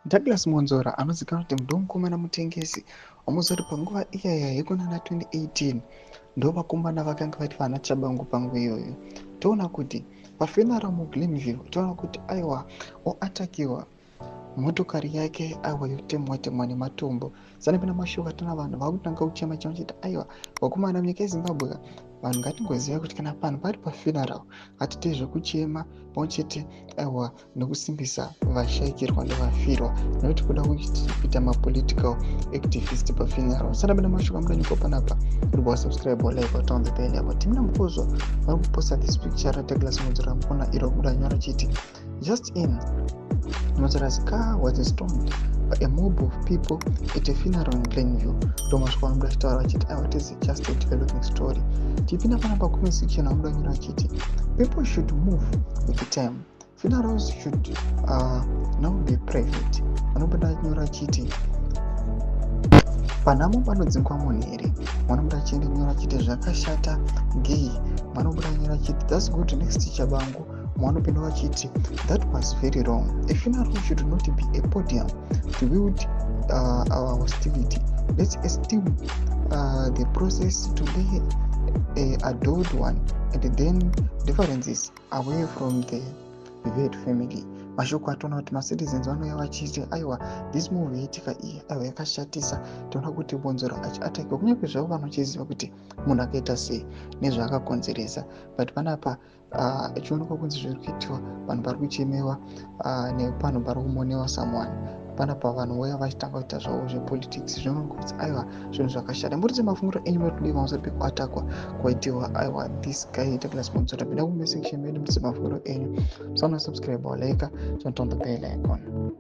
Douglas Monzora anozikanwa kuti ndomukomana mutengesi wamuzoti panguva iyaya yekunana 2018 ndo vakomana vakanga vari vana chabangu panguva iyoyo. Toona kuti pafuneral muGlenview toona kuti aiwa oatakiwa motokari yake aiwa yotemwa nematombo. Sanapinda mashoka tona vanhu vakutanga kuchema chiti aiwa vakomana munyika yeZimbabwe vanhu ngatingoziva kuti kana panhu pari pafuneral hatitei zvekuchema pamwechete aiwa nekusimbisa vashaikirwa nevafirwa nekuti kuda kuita mapolitical activist pafuneral. Sanapinda mashoka muda nyiko panapa uri subscribe like down the bell apa timina mukuzwa vari kuposta this picture raDouglas Monzora mukona iro kuda nyora chiti just in Monzora's car was stormed by a mob of people at a funeral in Glenview. Thomas Kwamda Star chiti what is just a developing story. Tipina panapa comment section amuda nyora chiti people should move with the time. Funerals should now be private. Anobuda nyora chiti panamo panodzingwa munhu here. Mwanobuda chiende nyora chiti zvakashata gay. Mwanobuda nyora chiti that's good next chabangu. Mwanopinda vachiti that was very wrong. A funeral should not be a podium to build our hostility. Let's esteem the process to be a adored one and then differences away from the vivid family. Mashoko atona kuti macitizens vanouya vachiti aiwa this movie yaitika iyi aiwa yakashatisa. Toona kuti Monzora achiatakiwa kunyange zvavo vanochiziva kuti munhu akaita sei nezvaakakonzeresa, but panapa achionekwa kunzi zviri kuitiwa vanhu vari kuchemewa nepanhu pari kumonewa someone. Panapa vanhu vaya vachitanga kuita zvavo zvepolitics zvinooneka kuti aiwa zvinhu zvakashata. Muri semafungiro enyu matodii pamusoro pekuatakwa kwaitiwa aiwa this guy Douglas Monzora. Pinda kumesection medu muri semafungiro enyu. Musana subscribe or like, turn on the bell icon.